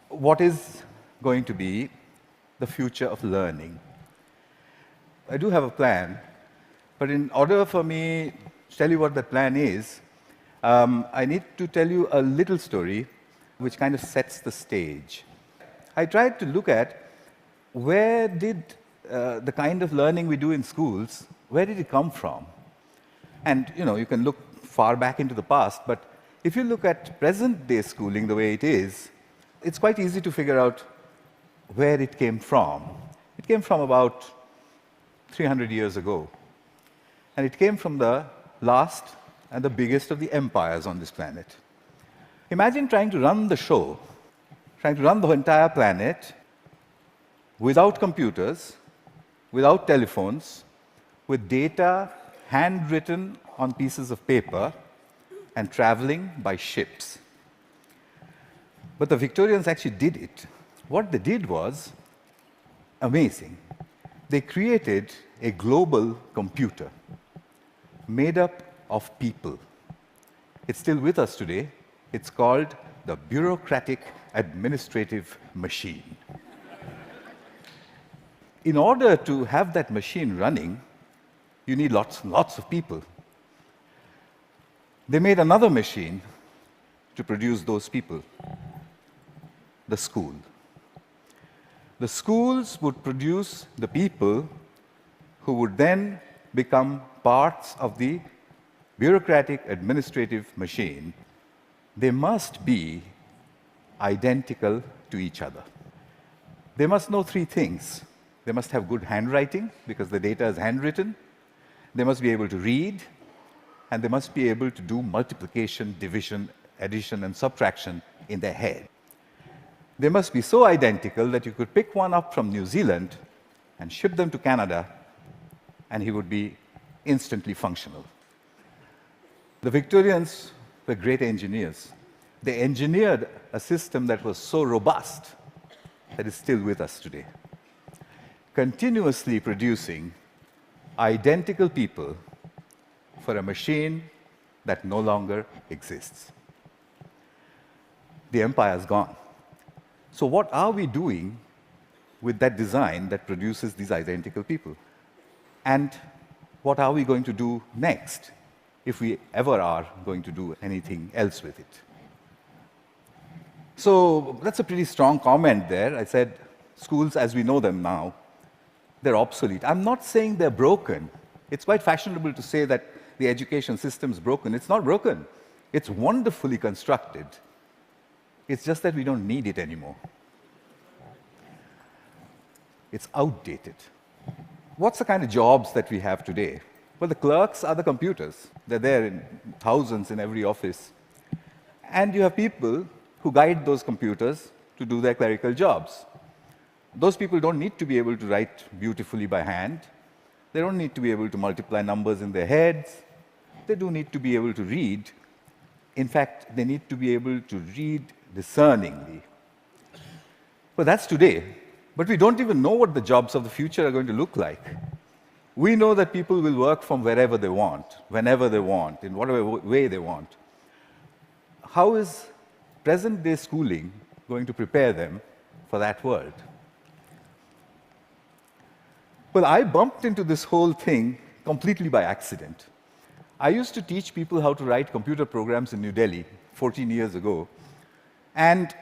What is going to be the future of learning? I do have a plan, but in order for me to tell you what that plan is, I need to tell you a little story which kind of sets the stage. I tried to look at where did the kind of learning we do in schools, where did it come from? And you can look far back into the past, but if you look at present-day schooling the way it is, it's quite easy to figure out where it came from. It came from about 300 years ago. And it came from the last and the biggest of the empires on this planet. Imagine trying to run the show, trying to run the entire planet without computers, without telephones, with data handwritten on pieces of paper and traveling by ships. But the Victorians actually did it. What they did was amazing. They created a global computer made up of people. It's still with us today. It's called the bureaucratic administrative machine. In order to have that machine running, you need lots and lots of people. They made another machine to produce those people. The school. The schools would produce the people who would then become parts of the bureaucratic administrative machine. They must be identical to each other. They must know three things. They must have good handwriting, because the data is handwritten. They must be able to read, and they must be able to do multiplication, division, addition, and subtraction in their head. They must be so identical that you could pick one up from New Zealand and ship them to Canada, and he would be instantly functional. The Victorians were great engineers. They engineered a system that was so robust that is still with us today, continuously producing identical people for a machine that no longer exists. The empire's gone. So what are we doing with that design that produces these identical people? And what are we going to do next, if we ever are going to do anything else with it? So that's a pretty strong comment there. I said schools as we know them now, they're obsolete. I'm not saying they're broken. It's quite fashionable to say that the education system's broken. It's not broken. It's wonderfully constructed. It's just that we don't need it anymore. It's outdated. What's the kind of jobs that we have today? Well, the clerks are the computers. They're there in thousands in every office. And you have people who guide those computers to do their clerical jobs. Those people don't need to be able to write beautifully by hand. They don't need to be able to multiply numbers in their heads. They do need to be able to read. In fact, they need to be able to read discerningly. Well, that's today. But we don't even know what the jobs of the future are going to look like. We know that people will work from wherever they want, whenever they want, in whatever way they want. How is present-day schooling going to prepare them for that world? Well, I bumped into this whole thing completely by accident. I used to teach people how to write computer programs in New Delhi 14 years ago. And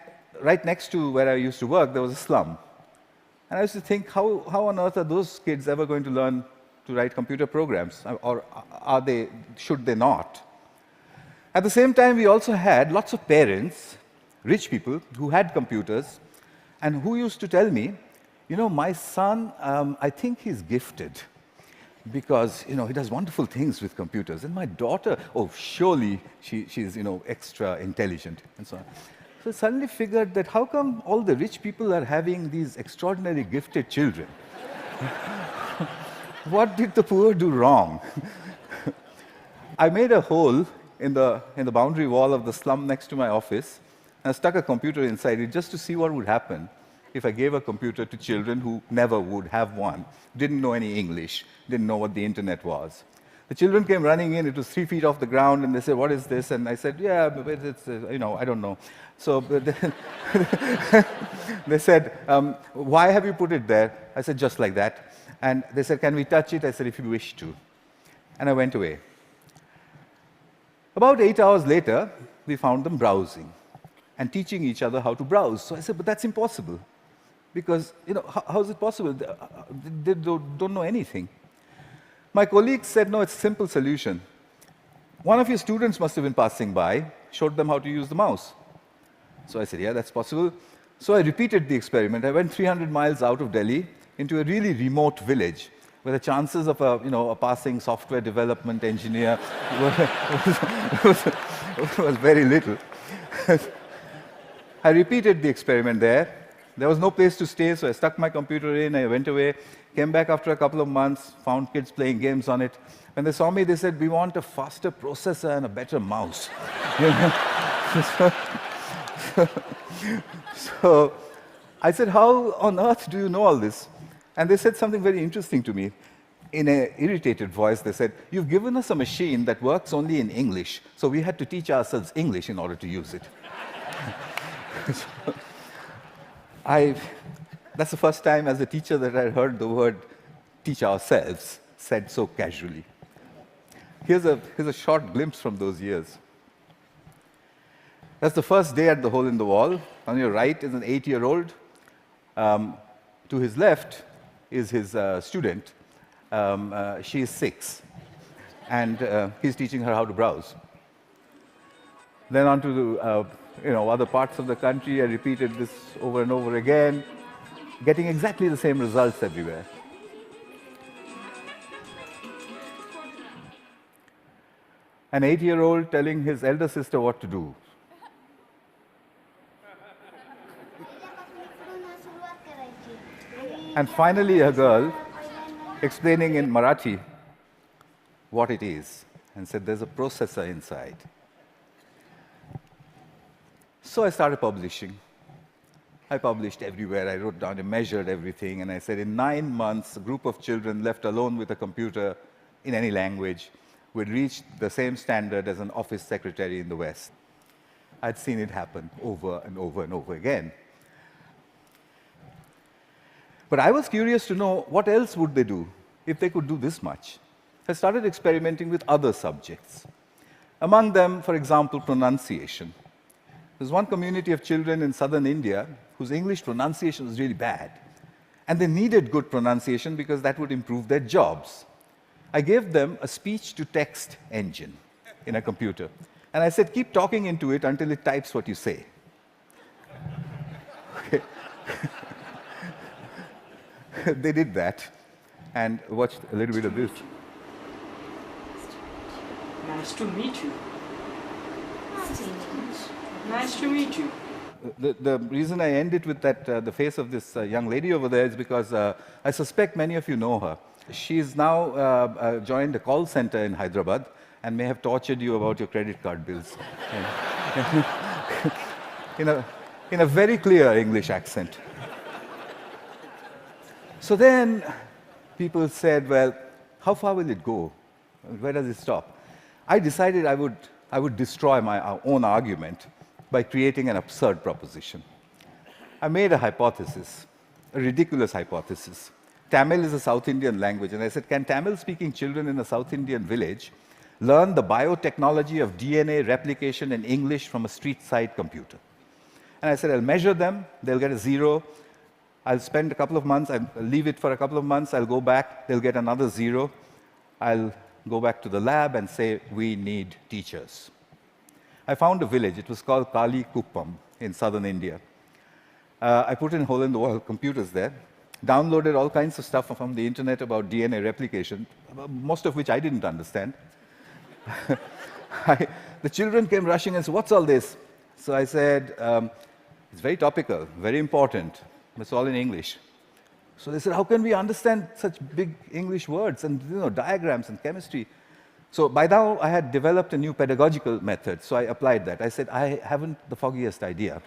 right next to where I used to work, there was a slum. And I used to think, how on earth are those kids ever going to learn to write computer programs? Or should they not? At the same time, we also had lots of parents, rich people, who had computers, and who used to tell me, my son, I think he's gifted, because he does wonderful things with computers. And my daughter, surely she's extra intelligent, and so on. So I suddenly figured that how come all the rich people are having these extraordinary gifted children? What did the poor do wrong? I made a hole in the boundary wall of the slum next to my office, I stuck a computer inside it just to see what would happen if I gave a computer to children who never would have one, didn't know any English, didn't know what the internet was. The children came running in. It was 3 feet off the ground, and they said, "What is this?" And I said, "Yeah, but it's I don't know." So they said, "Why have you put it there?" I said, "Just like that." And they said, "Can we touch it?" I said, "If you wish to." And I went away. About 8 hours later, we found them browsing and teaching each other how to browse. So I said, "But that's impossible, because how is it possible? They don't know anything." My colleagues said, "No, it's a simple solution. One of your students must have been passing by, showed them how to use the mouse." So I said, "Yeah, that's possible." So I repeated the experiment. I went 300 miles out of Delhi into a really remote village where the chances of a passing software development engineer was very little. I repeated the experiment there. There was no place to stay, so I stuck my computer in, I went away, came back after a couple of months, found kids playing games on it. When they saw me, they said, "We want a faster processor and a better mouse." So I said, "How on earth do you know all this?" And they said something very interesting to me. In an irritated voice, they said, "You've given us a machine that works only in English, so we had to teach ourselves English in order to use it." That's the first time as a teacher that I heard the word "teach ourselves" said so casually. Here's a short glimpse from those years. That's the first day at the Hole in the Wall. On your right is an 8-year-old. To his left is his student. She is 6, and he's teaching her how to browse. Then on to the other parts of the country. I repeated this over and over again, getting exactly the same results everywhere. An 8-year-old telling his elder sister what to do. And finally, a girl explaining in Marathi what it is, and said, "There's a processor inside." So I started publishing. I published everywhere. I wrote down and measured everything, and I said, in 9 months, a group of children left alone with a computer in any language would reach the same standard as an office secretary in the West. I'd seen it happen over and over and over again. But I was curious to know, what else would they do if they could do this much? I started experimenting with other subjects. Among them, for example, pronunciation. There's one community of children in southern India whose English pronunciation was really bad. And they needed good pronunciation because that would improve their jobs. I gave them a speech-to-text engine in a computer. And I said, "Keep talking into it until it types what you say." Okay. They did that, and watched a little bit of this. Nice to meet you. Nice to meet you. The reason I end it with that, the face of this young lady over there, is because I suspect many of you know her. She's now joined a call center in Hyderabad and may have tortured you about your credit card bills. in a very clear English accent. So then people said, "Well, how far will it go? Where does it stop?" I decided I would destroy my own argument by creating an absurd proposition. I made a hypothesis, a ridiculous hypothesis. Tamil is a South Indian language, and I said, can Tamil-speaking children in a South Indian village learn the biotechnology of DNA replication in English from a street-side computer? And I said, I'll measure them, they'll get a 0. I'll spend a couple of months, I'll leave it for a couple of months, I'll go back, they'll get another 0. I'll go back to the lab and say, we need teachers. I found a village. It was called Kali Kuppam in southern India. I put in hole-in-the-wall computers there, downloaded all kinds of stuff from the internet about DNA replication, most of which I didn't understand. The children came rushing and said, "What's all this?" So I said, it's very topical, very important. It's all in English. So they said, how can we understand such big English words and diagrams and chemistry? So by now, I had developed a new pedagogical method, so I applied that. I said, I haven't the foggiest idea.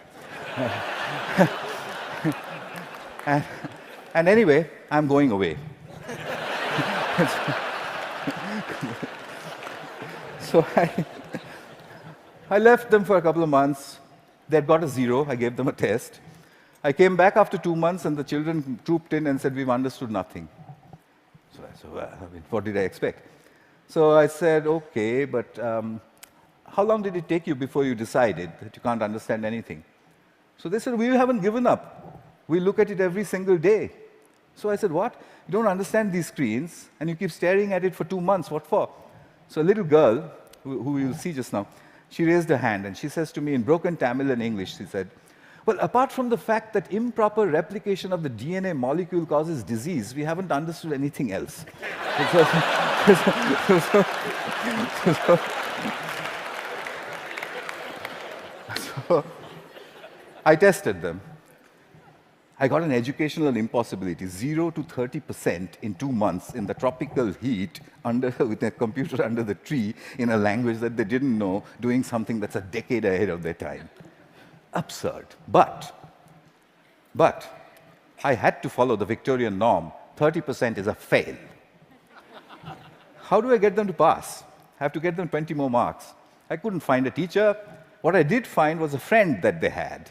and, and anyway, I'm going away. So I left them for a couple of months. They'd got a 0. I gave them a test. I came back after 2 months, and the children trooped in and said, we've understood nothing. So I said, well, what did I expect? So I said, okay, but how long did it take you before you decided that you can't understand anything? So they said, we haven't given up. We look at it every single day. So I said, what? You don't understand these screens, and you keep staring at it for 2 months. What for? So a little girl, who you'll see just now, she raised her hand, and she says to me in broken Tamil and English, she said, well, apart from the fact that improper replication of the DNA molecule causes disease, we haven't understood anything else. So I tested them. I got an educational impossibility, 0 to 30% in 2 months in the tropical heat with a computer under the tree in a language that they didn't know, doing something that's a decade ahead of their time. Absurd. But I had to follow the Victorian norm. 30% is a fail. How do I get them to pass? I have to get them 20 more marks. I couldn't find a teacher. What I did find was a friend that they had,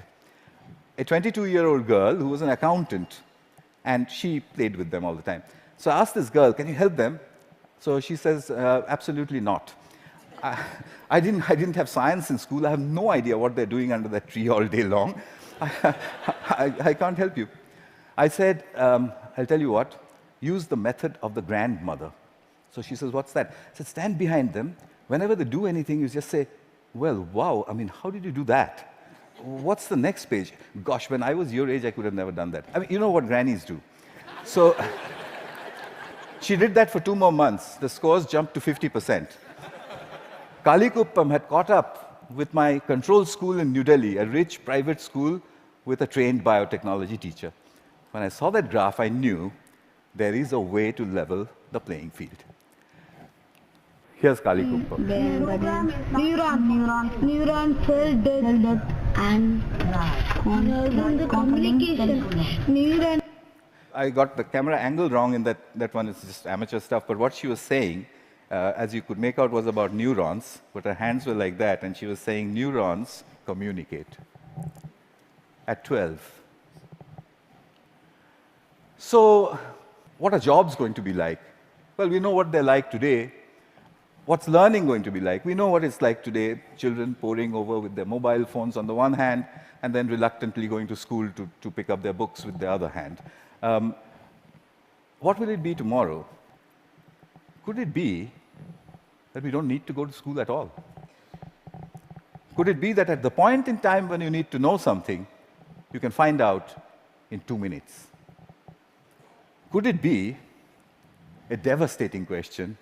a 22-year-old girl who was an accountant, and she played with them all the time. So I asked this girl, can you help them? So she says, absolutely not. I didn't have science in school. I have no idea what they're doing under that tree all day long. I can't help you. I said, I'll tell you what, use the method of the grandmother. So she says, what's that? I said, stand behind them. Whenever they do anything, you just say, well, wow, I mean, how did you do that? What's the next page? Gosh, when I was your age, I could have never done that. I mean, you know what grannies do. So she did that for 2 more months. The scores jumped to 50%. Kalikuppam had caught up with my control school in New Delhi, a rich private school with a trained biotechnology teacher. When I saw that graph, I knew there is a way to level the playing field. Here's Kalikuppam. Neuron cell death and communication. Neuron. I got the camera angle wrong in that one. It's just amateur stuff. But what she was saying, as you could make out, was about neurons. But her hands were like that, and she was saying neurons communicate at 12. So what are jobs going to be like? Well, we know what they're like today. What's learning going to be like? We know what it's like today, children poring over with their mobile phones on the one hand, and then reluctantly going to school to pick up their books with the other hand. What will it be tomorrow? Could it be that we don't need to go to school at all? Could it be that at the point in time when you need to know something, you can find out in 2 minutes? Could it be a devastating question,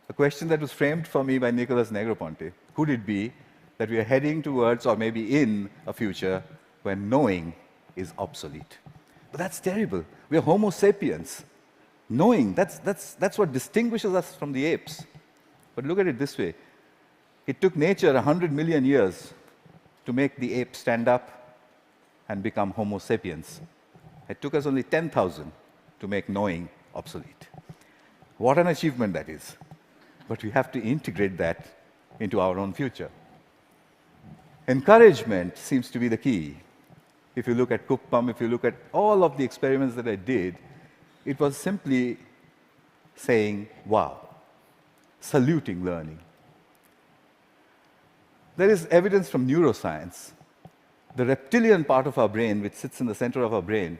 a question that was framed for me by Nicholas Negroponte? Could it be that we are heading towards, or maybe in, a future when knowing is obsolete? But that's terrible. We are Homo sapiens. Knowing, that's what distinguishes us from the apes. But look at it this way. It took nature 100 million years to make the ape stand up and become Homo sapiens. It took us only 10,000 to make knowing obsolete. What an achievement that is. But we have to integrate that into our own future. Encouragement seems to be the key. If you look at Kuppam, if you look at all of the experiments that I did, it was simply saying, wow, saluting learning. There is evidence from neuroscience. The reptilian part of our brain, which sits in the center of our brain,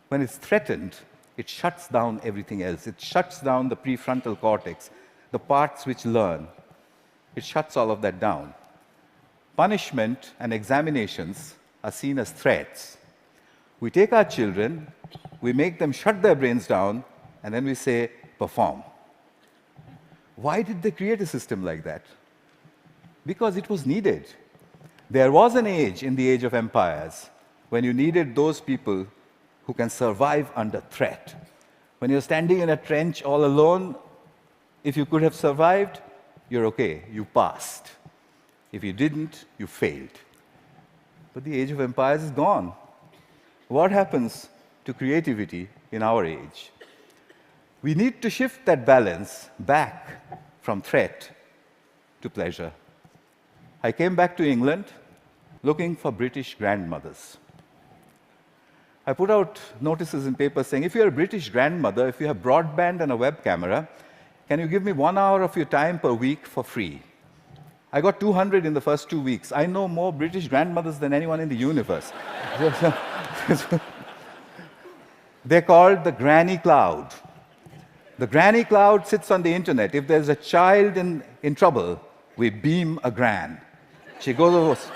when it's threatened, it shuts down everything else. It shuts down the prefrontal cortex, the parts which learn. It shuts all of that down. Punishment and examinations are seen as threats. We take our children, we make them shut their brains down, and then we say, perform. Why did they create a system like that? Because it was needed. There was an age in the age of empires when you needed those people who can survive under threat. When you're standing in a trench all alone, if you could have survived, you're okay, you passed. If you didn't, you failed. But the age of empires is gone. What happens to creativity in our age? We need to shift that balance back from threat to pleasure. I came back to England looking for British grandmothers. I put out notices in papers saying, if you're a British grandmother, if you have broadband and a web camera, can you give me 1 hour of your time per week for free? I got 200 in the first 2 weeks. I know more British grandmothers than anyone in the universe. They're called the granny cloud. The granny cloud sits on the internet. If there's a child in trouble, we beam a gran. She goes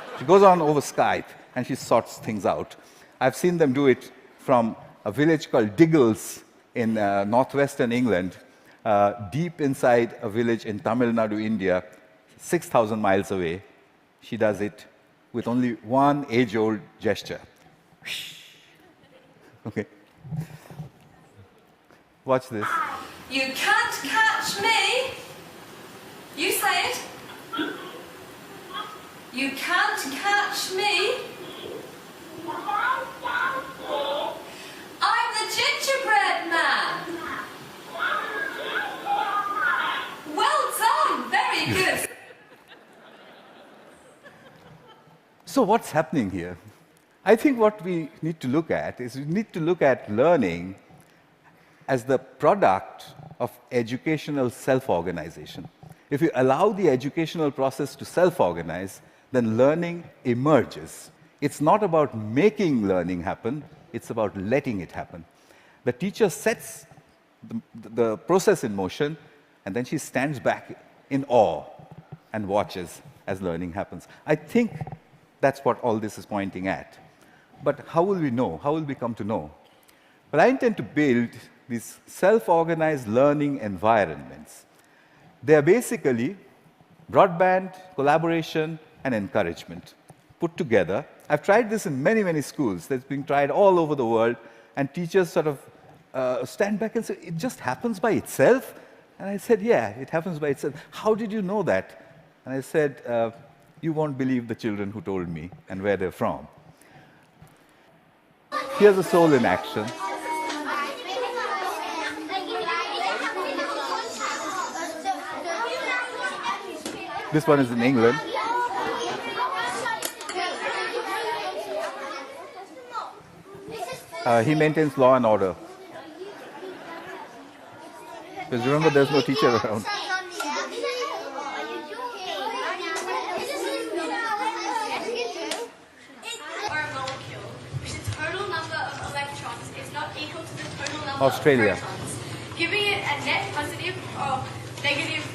on over Skype and she sorts things out. I've seen them do it from a village called Diggles in northwestern England, deep inside a village in Tamil Nadu, India, 6,000 miles away. She does it with only one age-old gesture. Okay. Watch this. You can't catch me. You say it. You can't catch me. I'm the gingerbread man. Well done. Very good. So what's happening here? I think what we need to look at is we need to look at learning as the product of educational self-organization. If you allow the educational process to self-organize, then learning emerges. It's not about making learning happen, it's about letting it happen. The teacher sets the process in motion, and then she stands back in awe and watches as learning happens. I think that's what all this is pointing at. But how will we know? How will we come to know? Well, I intend to build these self-organized learning environments. They are basically broadband, collaboration, and encouragement put together. I've tried this in many, many schools. That's being tried all over the world, and teachers sort of stand back and say, it just happens by itself? And I said, yeah, it happens by itself. How did you know that? And I said, you won't believe the children who told me and where they're from. Here's a soul in action. This one is in England. He maintains law and order. Because remember, there's no teacher around. Australia. Giving it a net positive or negative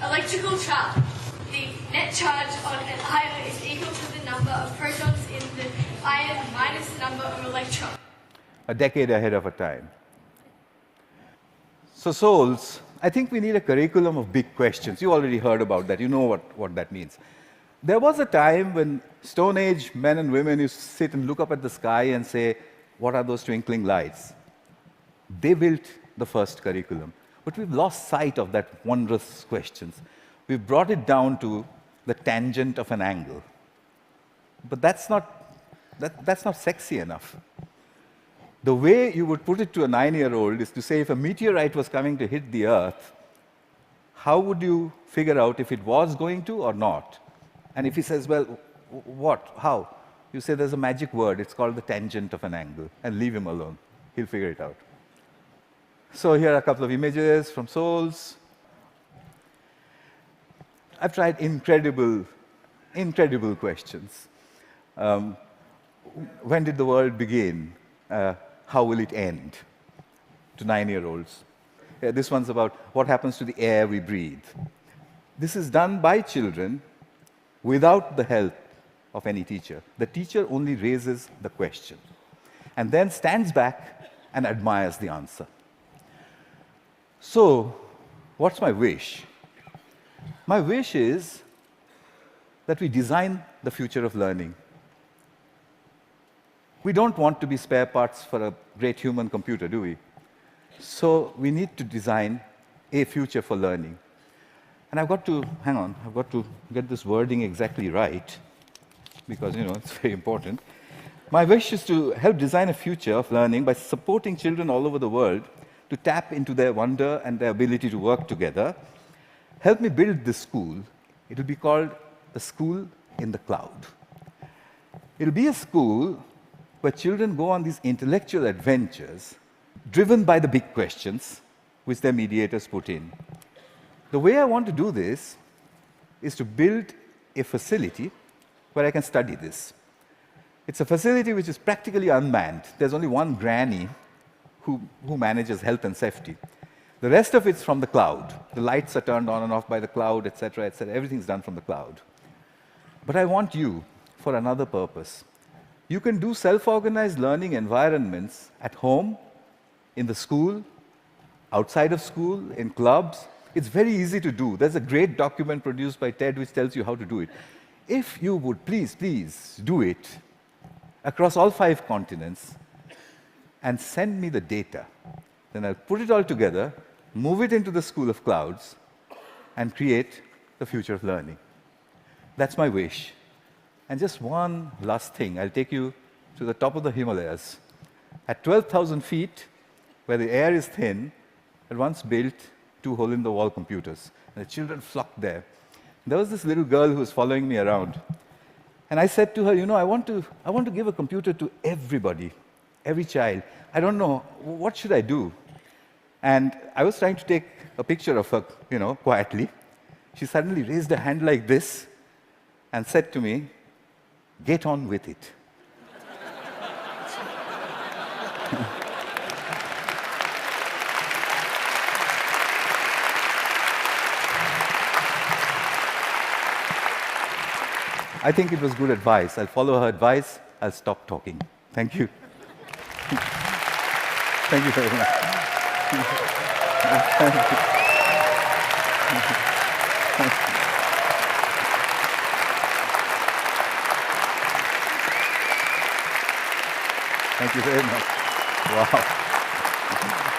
electrical charge. The net charge on an ion is equal to the number of protons in the ion minus the number of electrons. A decade ahead of our time. So souls, I think we need a curriculum of big questions. You already heard about that. You know what that means. There was a time when Stone Age men and women used to sit and look up at the sky and say, what are those twinkling lights? They built the first curriculum. But we've lost sight of that wondrous questions. We've brought it down to the tangent of an angle. But that's not sexy enough. The way you would put it to a 9-year-old is to say, if a meteorite was coming to hit the Earth, how would you figure out if it was going to or not? And if he says, well, what? How? You say there's a magic word, it's called the tangent of an angle, and leave him alone. He'll figure it out. So here are a couple of images from souls. I've tried incredible questions. When did the world begin? How will it end? To 9-year-olds. This one's about what happens to the air we breathe. This is done by children without the help of any teacher. The teacher only raises the question and then stands back and admires the answer. So, what's my wish? My wish is that we design the future of learning. We don't want to be spare parts for a great human computer, do we? So we need to design a future for learning. And hang on, I've got to get this wording exactly right, because, it's very important. My wish is to help design a future of learning by supporting children all over the world to tap into their wonder and their ability to work together. Help me build this school. It will be called the School in the Cloud. It'll be a school where children go on these intellectual adventures driven by the big questions which their mediators put in. The way I want to do this is to build a facility where I can study this. It's a facility which is practically unmanned. There's only one granny who manages health and safety. The rest of it's from the cloud. The lights are turned on and off by the cloud, etc., etc. Everything's done from the cloud. But I want you for another purpose. You can do self-organized learning environments at home, in the school, outside of school, in clubs. It's very easy to do. There's a great document produced by TED which tells you how to do it. If you would please do it across all 5 continents and send me the data, then I'll put it all together, move it into the School of Clouds, and create the future of learning. That's my wish. And just one last thing, I'll take you to the top of the Himalayas. At 12,000 feet, where the air is thin, I once built 2 hole-in-the-wall computers. And the children flocked there. There was this little girl who was following me around. And I said to her, I want to give a computer to everybody, every child. I don't know, what should I do? And I was trying to take a picture of her, quietly. She suddenly raised her hand like this and said to me, "Get on with it." I think it was good advice. I'll follow her advice. I'll stop talking. Thank you. Thank you very much. Thank you very much. Wow.